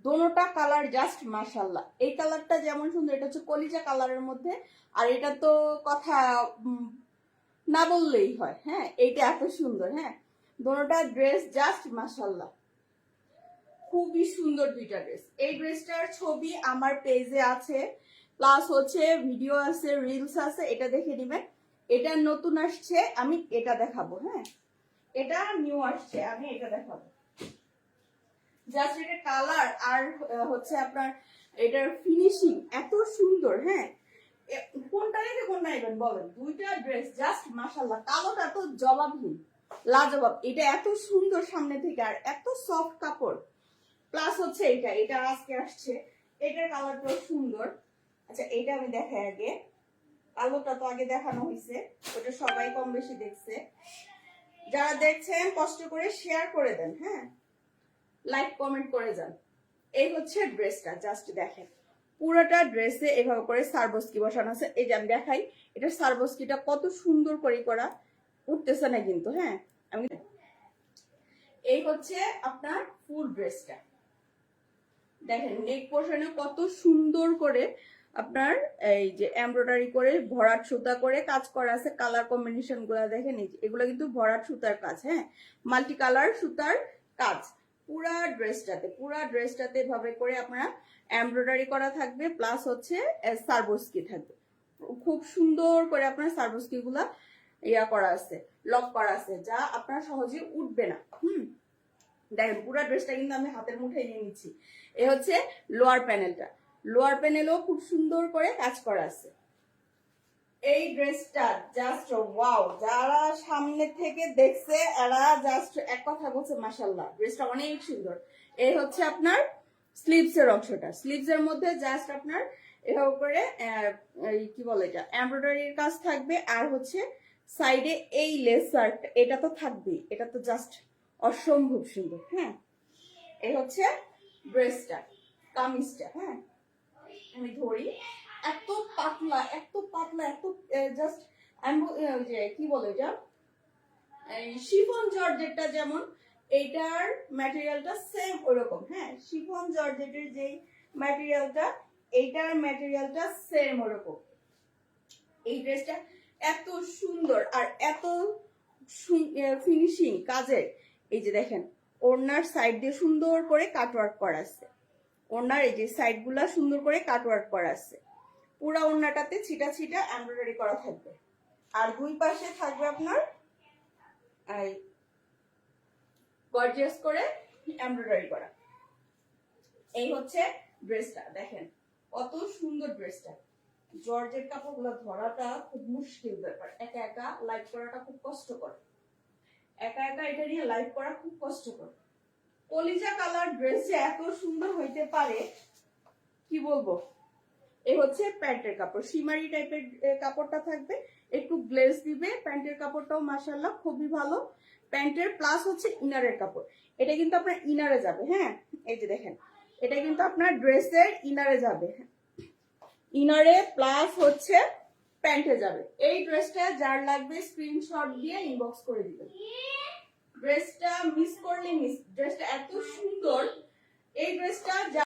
দোনোটা colour just মাশাল্লাহ। এই কালারটা যেমন সুন্দর, এটা হচ্ছে কলিজা কালারের মধ্যে, আর এটা তো কথা না বললেই হয়। হ্যাঁ, এইটা এত সুন্দর। হ্যাঁ, দোনোটা ড্রেস জাস্ট মাশাল্লাহ, খুবই সুন্দর দুইটা ড্রেস। এই ড্রেসটার ছবি আমার পেজে আছে, প্লাস হচ্ছে ভিডিও আছে, রিলস আছে, এটা দেখে নিবেন। এটা নতুন আসছে, আমি এটা দেখাবো। হ্যাঁ, এটা নিউ আসছে, আমি এটা দেখাবো। জাস্ট এটা কালার আর হচ্ছে আপনার এটার ফিনিশিং এত সুন্দর। হ্যাঁ, কোনটা রেখে কোনটা নেবেন বলেন? দুইটা ড্রেস জাস্ট মাশাল্লাহ। কালোটা তো জবাবহীন, লাজবাব। এটা এত সুন্দর সামনে থেকে, আর এত সফট কাপড়। প্লাস হচ্ছে এটা আজকে আসছে, এটার কালারটাও সুন্দর। আচ্ছা, এটা আমি দেখাই আগে। কালোটা তো আগে দেখানো হয়েছে, ওটা সবাই কম বেশি দেখছে। যারা দেখছেন কষ্ট করে শেয়ার করে দেন। হ্যাঁ, লাইক কমেন্ট করে যান। এই হচ্ছে ড্রেসটা, জাস্ট দেখেন। পুরোটা ড্রেসে এভাবে করে সারবস্কি বসানো আছে। এই যে আমি দেখাই, এটা সারবস্কিটা কত সুন্দর করে করা, উঠতেছে না কিন্তু। হ্যাঁ, আমি এই হচ্ছে আপনার ফুল ড্রেসটা দেখেন। নেক পোর্শনে কত সুন্দর করে আপনার এই যে এমব্রয়ডারি করে ভরাট সুতা করে কাজ করা আছে। কালার কম্বিনেশন গুলা দেখেন, এগুলো কিন্তু ভরাট সুতার কাজ। হ্যাঁ, মাল্টি কালার সুতার কাজ পুরা ড্রেসটাতে ভাবে করে আপনারা এমব্রয়ডারি করা থাকবে, প্লাস হচ্ছে সারবস্কি থাকবে। খুব সুন্দর করে আপনার সারবস্কি গুলা ইয়া করা আছে, লক করা আছে, যা আপনার সহজে উঠবে না। দেখেন পুরো ড্রেসটা কিন্তু আমি হাতের মুঠে নিয়ে নিচ্ছি। এ হচ্ছে লোয়ার প্যানেলটা, লোয়ার প্যানেলও খুব সুন্দর করে কাজ করা আছে। এই ড্রেসটা জাস্ট ওয়াও, যারা সামনে থেকে দেখছে এরা জাস্ট এক কথা বলছে মাশাআল্লাহ, ড্রেসটা অনেক সুন্দর। এই হচ্ছে আপনার স্লিভস এর অংশটা, স্লিভস এর মধ্যে জাস্ট আপনার এভাবে করে কি বলে এটা এমব্রয়ডারির কাজ থাকবে, আর হচ্ছে সাইডে এই লেসার এটা তো থাকবেই, এটা তো জাস্ট অসম্ভব সুন্দর। হ্যাঁ, এই হচ্ছে ড্রেসটা, কামিজটা। হ্যাঁ, আমি ধরি, এত পাতলা এত পাতলা এত জাস্ট যে কি বলে এটা শিফন জর্জেটটা যেমন, এইটার ম্যাটেরিয়ালটা সেম ওরকম। হ্যাঁ, শিফন জর্জেটের যে ম্যাটেরিয়ালটা, এইটার ম্যাটেরিয়ালটা সেম ওরকম। এই ড্রেসটা এত সুন্দর আর এত ফিনিশিং কাজের। এই যে দেখেন, ওড়নার সাইড দিয়ে সুন্দর করে কাটওয়ার্ক করা আছে, ওড়নার এই যে সাইড গুলা সুন্দর করে কাটওয়ার্ক করা আছে। পুরা ওড়নাটাতে ছিটা ছিটা এমব্রয়ডারি করা থাকবে, আর দুই পাশে থাকবে আপনার এই গর্জিয়াস করে এমব্রয়ডারি করা। এই হচ্ছে ড্রেসটা দেখেন, কত সুন্দর ড্রেসটা। জর্জেট কাপড়গুলো ধরাটা খুব মুশকিল ব্যাপার, একা একা লাইভ করাটা খুব কষ্টকর, একা একা এটা নিয়ে লাইভ করা খুব কষ্টকর। কলিজা কালার ড্রেস যে এত সুন্দর হইতে পারে কি বলবো। এই হচ্ছে প্যান্টের কাপড়, সিমারি টাইপের কাপড়টা থাকবে, একটু গ্লেজ দিবে। প্যান্টের কাপড়টাও মাশাআল্লাহ খুবই ভালো। প্যান্টের প্লাস হচ্ছে ইনারের কাপড়, এটা কিন্তু আপনার ইনারে যাবে। হ্যাঁ, এই যে দেখেন, এটা কিন্তু আপনার ড্রেসের ইনারে যাবে, ইনারে প্লাস হচ্ছে প্যান্টে যাবে। এই ড্রেসটা যার লাগবে স্ক্রিনশট দিয়ে ইনবক্স করে দিবেন। ড্রেসটা মিস করলে মিস, ড্রেসটা এত সুন্দর। এই ড্রেসটা